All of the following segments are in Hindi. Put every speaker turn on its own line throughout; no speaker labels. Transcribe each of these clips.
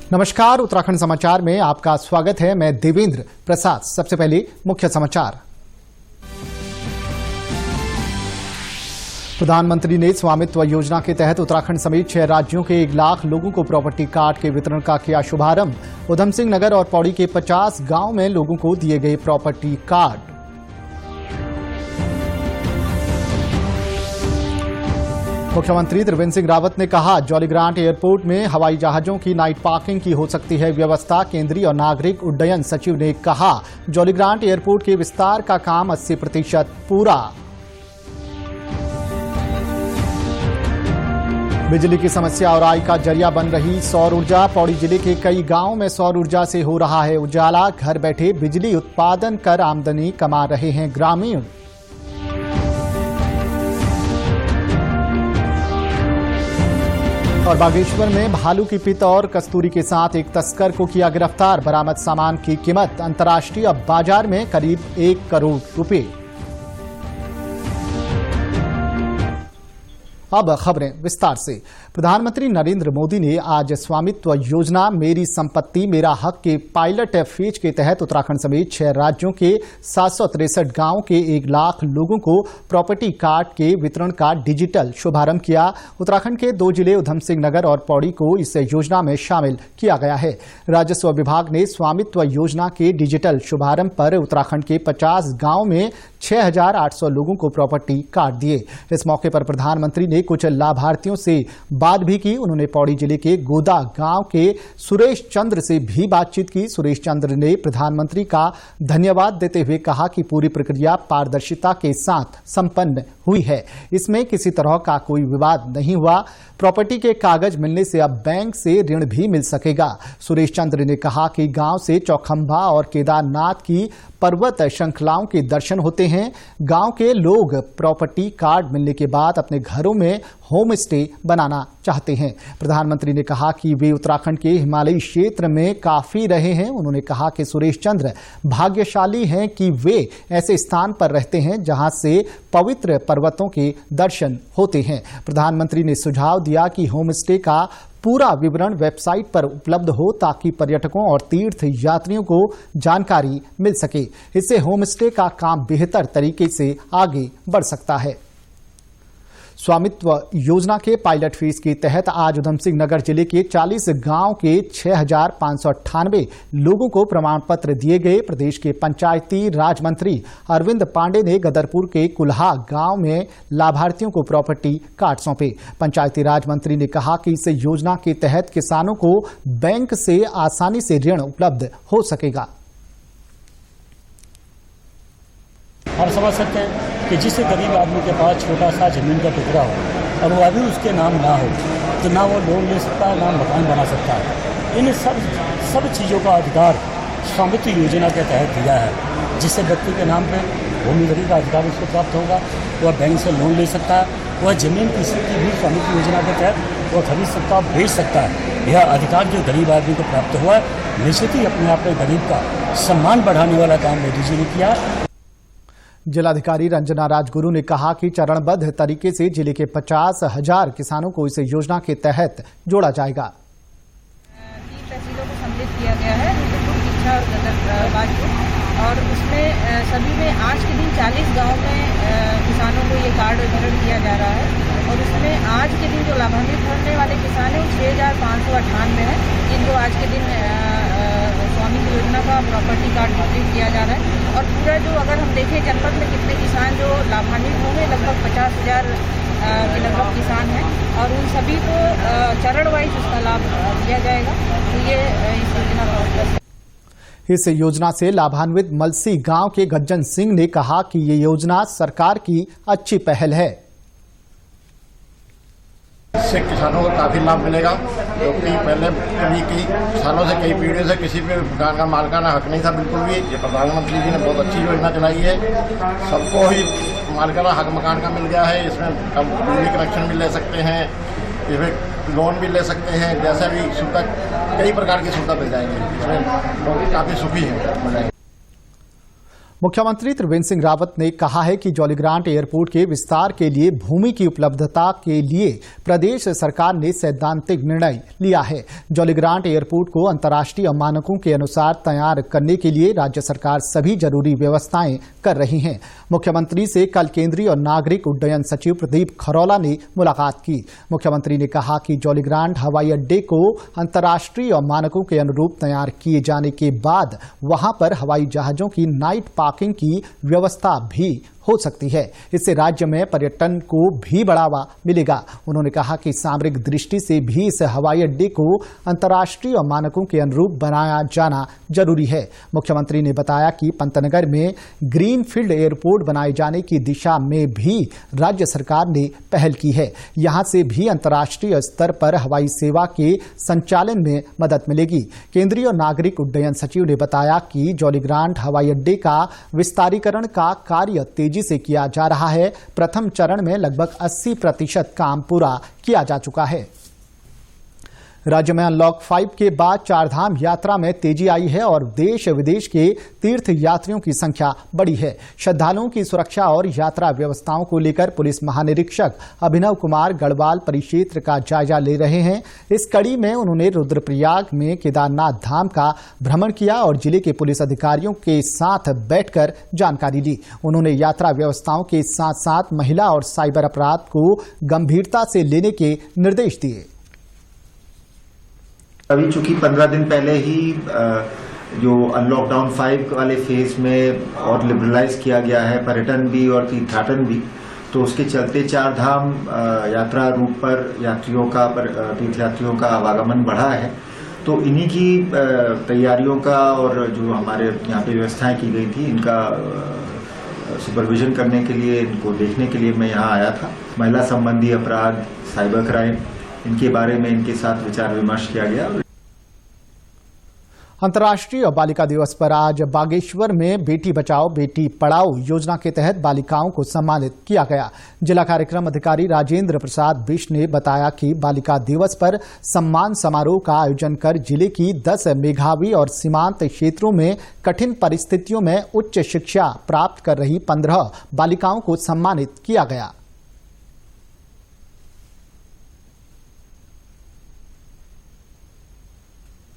नमस्कार, उत्तराखंड समाचार में आपका स्वागत है। मैं देवेंद्र प्रसाद। सबसे पहले मुख्य समाचार। प्रधानमंत्री ने स्वामित्व योजना के तहत उत्तराखंड समेत 6 राज्यों के 1 लाख लोगों को प्रॉपर्टी कार्ड के वितरण का किया शुभारंभ। उधम सिंह नगर और पौड़ी के 50 गांव में लोगों को दिए गए प्रॉपर्टी कार्ड। मुख्यमंत्री त्रिवेंद्र सिंह रावत ने कहा, जौलीग्रांट एयरपोर्ट में हवाई जहाजों की नाइट पार्किंग की हो सकती है व्यवस्था। केंद्रीय और नागरिक उड्डयन सचिव ने कहा, जौलीग्रांट एयरपोर्ट के विस्तार का काम 80% पूरा। बिजली की समस्या और आय का जरिया बन रही सौर ऊर्जा। पौड़ी जिले के कई गांवों में सौर ऊर्जा से हो रहा है उजाला। घर बैठे बिजली उत्पादन कर आमदनी कमा रहे हैं ग्रामीण। और बागेश्वर में भालू की पित और कस्तूरी के साथ एक तस्कर को किया गिरफ्तार। बरामद सामान की कीमत अंतर्राष्ट्रीय बाजार में करीब 1 करोड़ रुपए। अब खबरें विस्तार से। प्रधानमंत्री नरेंद्र मोदी ने आज स्वामित्व योजना मेरी संपत्ति मेरा हक के पायलट फेज के तहत उत्तराखंड समेत 6 राज्यों के 763 गांवों के 1 लाख लोगों को प्रॉपर्टी कार्ड के वितरण का डिजिटल शुभारंभ किया। उत्तराखंड के 2 जिले उधम सिंह नगर और पौड़ी को इस योजना में शामिल किया गया है। राजस्व विभाग ने स्वामित्व योजना के डिजिटल शुभारंभ पर उत्तराखंड के 50 गांव में 6800 लोगों को प्रॉपर्टी कार्ड दिए। इस मौके पर प्रधानमंत्री ने कुछ लाभार्थियों से बात भी की। उन्होंने पौड़ी जिले के गोदा गांव के सुरेश चंद्र से भी बातचीत की। सुरेश चंद्र ने प्रधानमंत्री का धन्यवाद देते हुए कहा कि पूरी प्रक्रिया पारदर्शिता के साथ संपन्न हुई है। इसमें किसी तरह का कोई विवाद नहीं हुआ। प्रॉपर्टी के कागज मिलने से अब बैंक से ऋण भी मिल सकेगा। सुरेश चंद्र ने कहा कि गांव से चौखंबा और केदारनाथ की पर्वत श्रृंखलाओं के दर्शन होते हैं। गांव के लोग प्रॉपर्टी कार्ड मिलने के बाद अपने घरों में होम स्टे बनाना चाहते हैं। प्रधानमंत्री ने कहा कि वे उत्तराखंड के हिमालयी क्षेत्र में काफी रहे हैं। उन्होंने कहा कि सुरेश चंद्र भाग्यशाली हैं कि वे ऐसे स्थान पर रहते हैं जहां से पवित्र पर्वतों के दर्शन होते हैं। प्रधानमंत्री ने सुझाव दिया कि होम स्टे का पूरा विवरण वेबसाइट पर उपलब्ध हो ताकि पर्यटकों और तीर्थ यात्रियों को जानकारी मिल सके। इससे होम स्टे का काम बेहतर तरीके से आगे बढ़ सकता है। स्वामित्व योजना के पायलट फेज के तहत आज उधम सिंह नगर जिले के 40 गांव के 6598 लोगों को प्रमाण पत्र दिए गए। प्रदेश के पंचायती राज मंत्री अरविंद पांडे ने गदरपुर के कुल्हा गांव में लाभार्थियों को प्रॉपर्टी कार्ड सौंपे। पंचायती राज मंत्री ने कहा कि इस योजना के तहत किसानों को बैंक से आसानी से ऋण उपलब्ध हो सकेगा।
हम समझ सकते हैं कि जिस गरीब आदमी के पास छोटा सा जमीन का टुकड़ा हो और वो अभी उसके नाम ना हो तो ना वो लोन ले सकता है, ना मकान बना सकता है। इन सब चीज़ों का अधिकार स्वामित्व योजना के तहत दिया है, जिससे व्यक्ति के नाम पे भूमि का अधिकार उसको प्राप्त होगा। वह बैंक से लोन ले सकता है, वह जमीन किसी की भी स्वामित्व योजना के तहत वह खरीद सकता है, बेच सकता है। यह अधिकार जो गरीब आदमी को प्राप्त हुआ है, निश्चित ही अपने आप में गरीब का सम्मान बढ़ाने वाला काम मोदी जी ने किया।
जिलाधिकारी रंजना राजगुरु ने कहा कि चरणबद्ध तरीके से जिले के 50,000 किसानों को इस योजना के तहत जोड़ा जाएगा।
3 तहसीलों को सम्मिलित किया गया है, शिक्षा और गदरबाज को, और उसमें सभी में आज के दिन 40 गांव में किसानों को ये कार्ड वितरण किया जा रहा है। और उसमें आज के दिन जो लाभान्वित होने वाले किसान हैं वो 6598 हैं, जिनको आज के दिन स्वामित्व योजना का प्रॉपर्टी कार्ड वितरित किया जा रहा है। और पूरा जो अगर हम देखें जनपद में कितने किसान जो लाभान्वित होंगे, लगभग 50,000 के लगभग किसान हैं, और उन सभी को चरण वाइज उसका लाभ दिया जाएगा। तो ये इस योजना का उद्देश्य।
इस योजना से लाभान्वित मलसी गांव के गज्जन सिंह ने कहा कि ये योजना सरकार की अच्छी पहल है।
इससे किसानों को काफ़ी लाभ मिलेगा, क्योंकि पहले कई सालों से कई पीढ़ियों से किसी भी प्रकार का मालिकाना हक नहीं था बिल्कुल भी। ये प्रधानमंत्री जी ने बहुत अच्छी योजना चलाई है। सबको ही मालिकाना हक मकान का मिल गया है। इसमें अब बिजली कनेक्शन भी ले सकते हैं, इसमें लोन भी ले सकते हैं, जैसे भी सुविधा कई प्रकार की सुविधा मिल जाएगी। इसमें लोग काफ़ी सुखी हैं।
मुख्यमंत्री त्रिवेंद्र सिंह रावत ने कहा है कि जौलीग्रांट एयरपोर्ट के विस्तार के लिए भूमि की उपलब्धता के लिए प्रदेश सरकार ने सैद्धांतिक निर्णय लिया है। जौलीग्रांट एयरपोर्ट को अंतर्राष्ट्रीय मानकों के अनुसार तैयार करने के लिए राज्य सरकार सभी जरूरी व्यवस्थाएं कर रही है। मुख्यमंत्री से कल केंद्रीय और नागरिक उड्डयन सचिव प्रदीप खरौला ने मुलाकात की। मुख्यमंत्री ने कहा कि जौलीग्रांट हवाई अड्डे को अंतर्राष्ट्रीय मानकों के अनुरूप तैयार किए जाने के बाद वहां पर हवाई जहाजों की नाइट पार्किंग की व्यवस्था भी हो सकती है। इससे राज्य में पर्यटन को भी बढ़ावा मिलेगा। उन्होंने कहा कि सामरिक दृष्टि से भी इस हवाई अड्डे को अंतर्राष्ट्रीय मानकों के अनुरूप बनाया जाना जरूरी है। मुख्यमंत्री ने बताया कि पंतनगर में ग्रीनफील्ड एयरपोर्ट बनाए जाने की दिशा में भी राज्य सरकार ने पहल की है। यहां से भी अंतर्राष्ट्रीय स्तर पर हवाई सेवा के संचालन में मदद मिलेगी। केंद्रीय और नागरिक उड्डयन सचिव ने बताया कि जौलीग्रांट हवाई अड्डे का विस्तारीकरण का कार्य तेजी से किया जा रहा है। प्रथम चरण में लगभग 80% काम पूरा किया जा चुका है। राज्य में अनलॉक 5 के बाद चारधाम यात्रा में तेजी आई है और देश विदेश के तीर्थ यात्रियों की संख्या बढ़ी है। श्रद्धालुओं की सुरक्षा और यात्रा व्यवस्थाओं को लेकर पुलिस महानिरीक्षक अभिनव कुमार गढ़वाल परिक्षेत्र का जायजा ले रहे हैं। इस कड़ी में उन्होंने रुद्रप्रयाग में केदारनाथ धाम का भ्रमण किया और जिले के पुलिस अधिकारियों के साथ बैठकर जानकारी ली। उन्होंने यात्रा व्यवस्थाओं के साथ साथ महिला और साइबर अपराध को गंभीरता से लेने के निर्देश दिए।
अभी चूंकि 15 दिन पहले ही जो अनलॉकडाउन 5 वाले फेज में और लिबरलाइज किया गया है पर्यटन भी और तीर्थाटन भी, तो उसके चलते चारधाम यात्रा रूट पर तीर्थयात्रियों का आवागमन बढ़ा है। तो इन्हीं की तैयारियों का और जो हमारे यहाँ पे व्यवस्थाएं की गई थी इनका सुपरविजन करने के लिए, इनको देखने के लिए मैं यहाँ आया था। महिला संबंधी अपराध, साइबर क्राइम, इनके बारे में इनके साथ विचार विमर्श किया गया।
अंतर्राष्ट्रीय बालिका दिवस पर आज बागेश्वर में बेटी बचाओ बेटी पढ़ाओ योजना के तहत बालिकाओं को सम्मानित किया गया। जिला कार्यक्रम अधिकारी राजेंद्र प्रसाद बिष्ट ने बताया कि बालिका दिवस पर सम्मान समारोह का आयोजन कर जिले की 10 मेधावी और सीमांत क्षेत्रों में कठिन परिस्थितियों में उच्च शिक्षा प्राप्त कर रही 15 बालिकाओं को सम्मानित किया गया।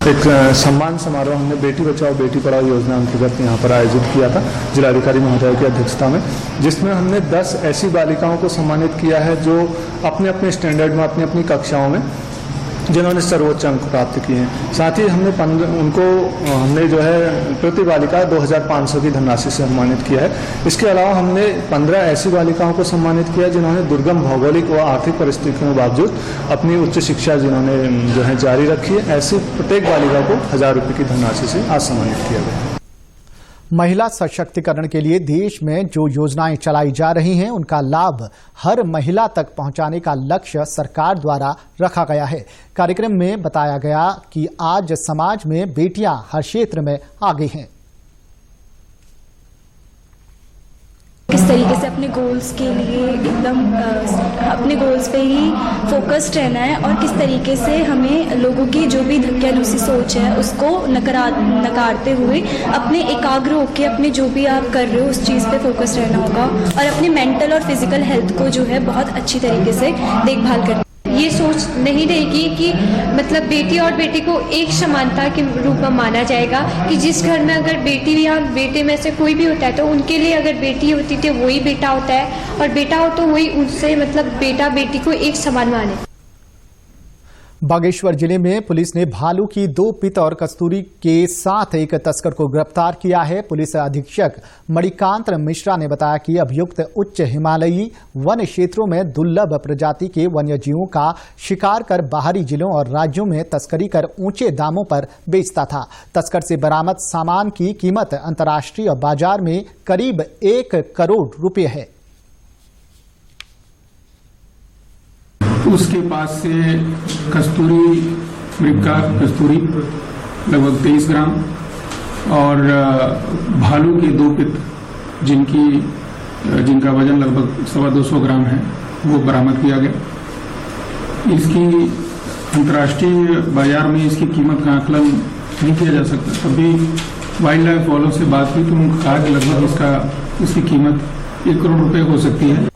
एक सम्मान समारोह हमने बेटी बचाओ बेटी पढ़ाओ योजना अंतर्गत यहाँ पर आयोजित किया था जिलाधिकारी महोदय की अध्यक्षता में, जिसमें हमने 10 ऐसी बालिकाओं को सम्मानित किया है जो अपने अपने स्टैंडर्ड में, अपनी अपनी कक्षाओं में जिन्होंने सर्वोच्च अंक प्राप्त किए हैं। साथ ही हमने जो है प्रति बालिका 2500 की धनराशि से सम्मानित किया है। इसके अलावा हमने 15 ऐसी बालिकाओं को सम्मानित किया जिन्होंने दुर्गम भौगोलिक व आर्थिक परिस्थितियों के बावजूद अपनी उच्च शिक्षा जिन्होंने जो है जारी रखी है। ऐसी प्रत्येक बालिका को 1000 रुपये की धनराशि से आज सम्मानित किया गया।
महिला सशक्तिकरण के लिए देश में जो योजनाएं चलाई जा रही हैं उनका लाभ हर महिला तक पहुंचाने का लक्ष्य सरकार द्वारा रखा गया है। कार्यक्रम में बताया गया कि आज समाज में बेटियां हर क्षेत्र में आगे हैं।
किस तरीके से अपने गोल्स के लिए एकदम अपने गोल्स पे ही फोकस्ड रहना है और किस तरीके से हमें लोगों की जो भी धक्यानुसी सोच है उसको नकारते हुए अपने एकाग्र होकर अपने जो भी आप कर रहे हो उस चीज़ पे फोकस रहना होगा और अपने मेंटल और फिजिकल हेल्थ को जो है बहुत अच्छी तरीके से देखभाल करना।
ये सोच नहीं रहेगी कि मतलब बेटी और बेटी को एक समानता के रूप में माना जाएगा कि जिस घर में अगर बेटी या बेटे में से कोई भी होता है तो उनके लिए अगर बेटी होती तो वही बेटा होता है और बेटा हो तो वही उनसे मतलब बेटा बेटी को एक समान माने।
बागेश्वर जिले में पुलिस ने भालू की 2 पित और कस्तूरी के साथ एक तस्कर को गिरफ्तार किया है। पुलिस अधीक्षक मणिकांत मिश्रा ने बताया कि अभियुक्त उच्च हिमालयी वन क्षेत्रों में दुर्लभ प्रजाति के वन्यजीवों का शिकार कर बाहरी जिलों और राज्यों में तस्करी कर ऊंचे दामों पर बेचता था। तस्कर से बरामद सामान की कीमत अंतर्राष्ट्रीय बाजार में करीब 1 करोड़ रुपए है।
उसके पास से कस्तूरी कस्तूरी लगभग 23 ग्राम और भालू के 2 पित जिनका वजन लगभग 225 ग्राम है वो बरामद किया गया। इसकी अंतर्राष्ट्रीय बाजार में इसकी कीमत का आकलन नहीं किया जा सकता, तब भी वाइल्ड लाइफ वालों से बात की तो उन्होंने कहा कि लगभग इसकी कीमत 1 करोड़ रुपए हो सकती है।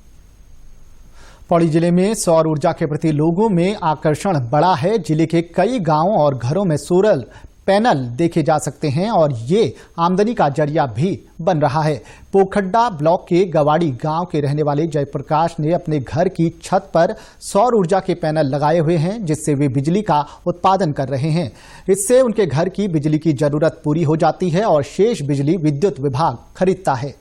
पौड़ी जिले में सौर ऊर्जा के प्रति लोगों में आकर्षण बढ़ा है। जिले के कई गांवों और घरों में सोलर पैनल देखे जा सकते हैं और ये आमदनी का जरिया भी बन रहा है। पोखड्डा ब्लॉक के गवाड़ी गांव के रहने वाले जयप्रकाश ने अपने घर की छत पर सौर ऊर्जा के पैनल लगाए हुए हैं, जिससे वे बिजली का उत्पादन कर रहे हैं। इससे उनके घर की बिजली की जरूरत पूरी हो जाती है और शेष बिजली विद्युत विभाग खरीदता है।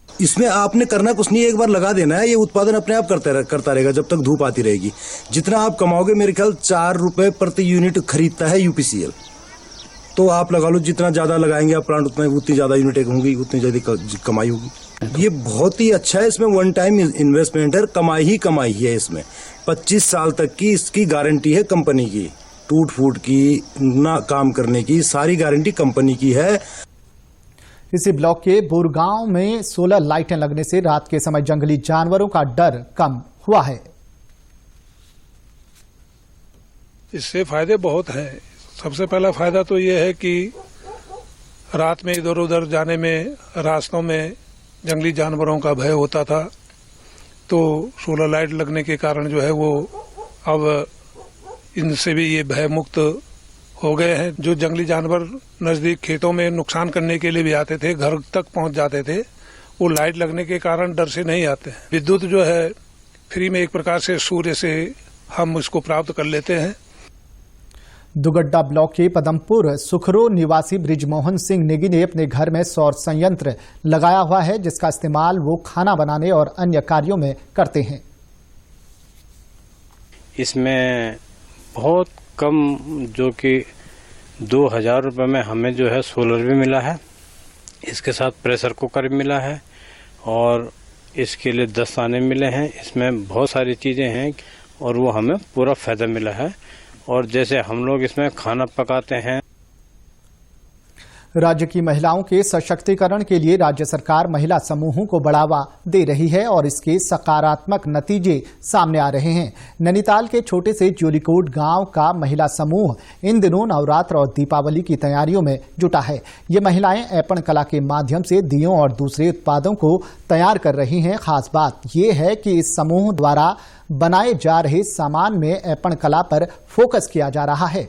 इसमें आपने करना कुछ नहीं, एक बार लगा देना है, ये उत्पादन अपने आप करता रहेगा जब तक धूप आती रहेगी। जितना आप कमाओगे, मेरे ख्याल 4 रुपए प्रति यूनिट खरीदता है यूपीसीएल। तो आप लगा लो, जितना ज्यादा लगाएंगे आप प्लांट उतनी ज्यादा यूनिटें होंगी, उतनी ज्यादा कमाई होगी। ये बहुत ही अच्छा है। इसमें 1 टाइम इन्वेस्टमेंट है, कमाई ही कमाई है। इसमें 25 साल तक की इसकी गारंटी है कंपनी की, टूट फूट की, ना काम करने की, सारी गारंटी कंपनी की है।
इसी ब्लॉक के बुरगांव में सोलर लाइटें लगने से रात के समय जंगली जानवरों का डर कम हुआ है।
इससे फायदे बहुत हैं। सबसे पहला फायदा तो ये है कि रात में इधर उधर जाने में रास्तों में जंगली जानवरों का भय होता था, तो सोलर लाइट लगने के कारण जो है वो अब इनसे भी ये भय मुक्त हो गए हैं। जो जंगली जानवर नजदीक खेतों में नुकसान करने के लिए भी आते थे, घर तक पहुंच जाते थे, वो लाइट लगने के कारण डर से नहीं आते हैं। विद्युत जो है फ्री में एक प्रकार से सूर्य से हम इसको प्राप्त कर लेते हैं।
दुगड्डा ब्लॉक के पदमपुर सुखरो निवासी ब्रिजमोहन सिंह नेगी ने अपने घर में सौर संयंत्र लगाया हुआ है, जिसका इस्तेमाल वो खाना बनाने और अन्य कार्यों में करते हैं।
इसमें बहुत कम, जो कि 2000 रुपये में हमें जो है सोलर भी मिला है, इसके साथ प्रेशर कुकर भी मिला है और इसके लिए 10 दाने मिले हैं। इसमें बहुत सारी चीज़ें हैं और वो हमें पूरा फायदा मिला है। और जैसे हम लोग इसमें खाना पकाते हैं।
राज्य की महिलाओं के सशक्तिकरण के लिए राज्य सरकार महिला समूहों को बढ़ावा दे रही है और इसके सकारात्मक नतीजे सामने आ रहे हैं। नैनीताल के छोटे से जोलीकोट गांव का महिला समूह इन दिनों नवरात्र और दीपावली की तैयारियों में जुटा है। ये महिलाएं ऐपण कला के माध्यम से दियों और दूसरे उत्पादों को तैयार कर रही हैं। खास बात यह है कि इस समूह द्वारा बनाए जा रहे सामान में ऐपण कला पर फोकस किया जा रहा है।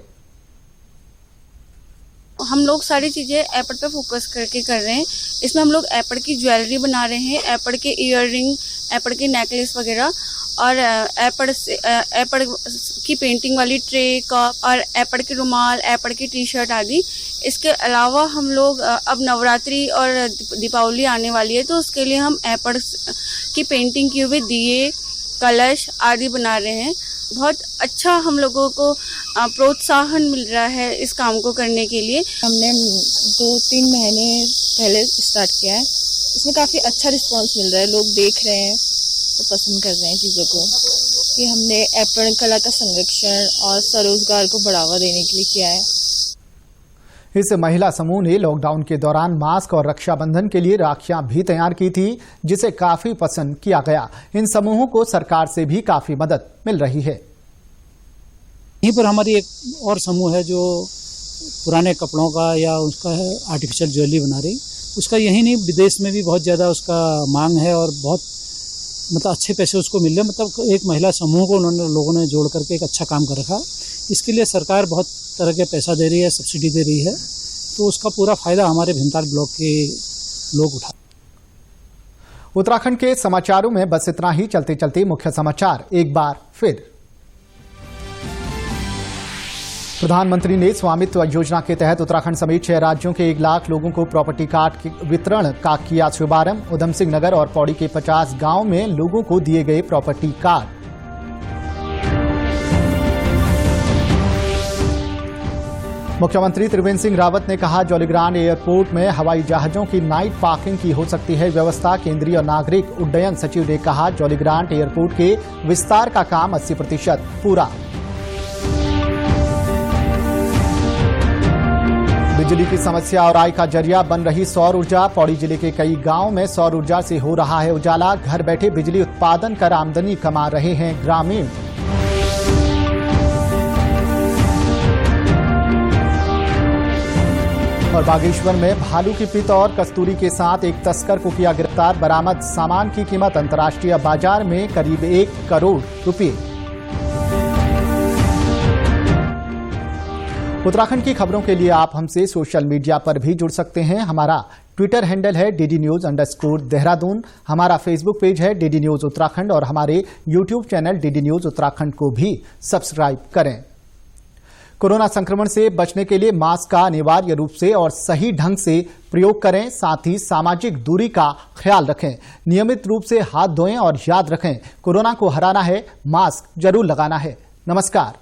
हम लोग सारी चीजें एपड़ पे फोकस करके कर रहे हैं। इसमें हम लोग एपड़ की ज्वेलरी बना रहे हैं, एपड़ के ईयर रिंग, एपड़ के नेकलेस वगैरह, और एपड़ की पेंटिंग वाली ट्रे, कप और एपड़ के रुमाल, एपड़ की टी शर्ट आदि। इसके अलावा हम लोग अब नवरात्रि और दीपावली आने वाली है, तो उसके लिए हम एपड़ की पेंटिंग किए हुए दिए, कलश आदि बना रहे हैं। बहुत अच्छा हम लोगों को प्रोत्साहन मिल रहा है इस काम को करने के लिए।
हमने 2-3 महीने पहले स्टार्ट किया है। इसमें काफ़ी अच्छा रिस्पांस मिल रहा है, लोग देख रहे हैं तो पसंद कर रहे हैं चीज़ों को, कि हमने ऐपण कला का संरक्षण और स्वरोजगार को बढ़ावा देने के लिए किया है।
इस महिला समूह ने लॉकडाउन के दौरान मास्क और रक्षाबंधन के लिए राखियां भी तैयार की थी, जिसे काफी पसंद किया गया। इन समूहों को सरकार से भी काफी मदद मिल रही है।
यहीं पर हमारी एक और समूह है जो पुराने कपड़ों का या उसका है आर्टिफिशियल ज्वेलरी बना रही। उसका यही नहीं, विदेश में भी बहुत ज़्यादा उसका मांग है और बहुत अच्छे पैसे उसको मिल रहे हैं। एक महिला समूह को उन्होंने लोगों ने जोड़ करके एक अच्छा काम कर रखा। इसके लिए सरकार बहुत तरह के पैसा दे रही है, सब्सिडी दे रही है, तो उसका पूरा फायदा हमारे भीमताल ब्लॉक के लोग उठा।
उत्तराखंड के समाचारों में बस इतना ही। चलते चलते मुख्य समाचार एक बार फिर। प्रधानमंत्री ने स्वामित्व योजना के तहत उत्तराखंड समेत 6 राज्यों के 1 लाख लोगों को प्रॉपर्टी कार्ड वितरण का किया शुभारंभ। उधम सिंह नगर और पौड़ी के 50 गांव में लोगों को दिए गए प्रॉपर्टी कार्ड। मुख्यमंत्री त्रिवेंद्र सिंह रावत ने कहा, जौलीग्रांट एयरपोर्ट में हवाई जहाजों की नाइट पार्किंग की हो सकती है व्यवस्था। केंद्रीय नागरिक उड्डयन सचिव ने कहा, जौलीग्रांट एयरपोर्ट के विस्तार का काम 80% पूरा। बिजली की समस्या और आय का जरिया बन रही सौर ऊर्जा। पौड़ी जिले के कई गांव में सौर ऊर्जा से हो रहा है उजाला। घर बैठे बिजली उत्पादन कर आमदनी कमा रहे हैं ग्रामीण। और बागेश्वर में भालू की पित और कस्तूरी के साथ एक तस्कर को किया गिरफ्तार। बरामद सामान की कीमत अंतर्राष्ट्रीय बाजार में करीब 1 करोड़ रुपए। उत्तराखंड की खबरों के लिए आप हमसे सोशल मीडिया पर भी जुड़ सकते हैं। हमारा ट्विटर हैंडल है DDNews_देहरादून। हमारा फेसबुक पेज है DD News उत्तराखंड और हमारे YouTube channel DD News Uttarakhand को भी सब्सक्राइब करें। कोरोना संक्रमण से बचने के लिए मास्क का अनिवार्य रूप से और सही ढंग से प्रयोग करें। साथ ही सामाजिक दूरी का ख्याल रखें। नियमित रूप से हाथ धोएं और याद रखें, कोरोना को हराना है, मास्क जरूर लगाना है। नमस्कार।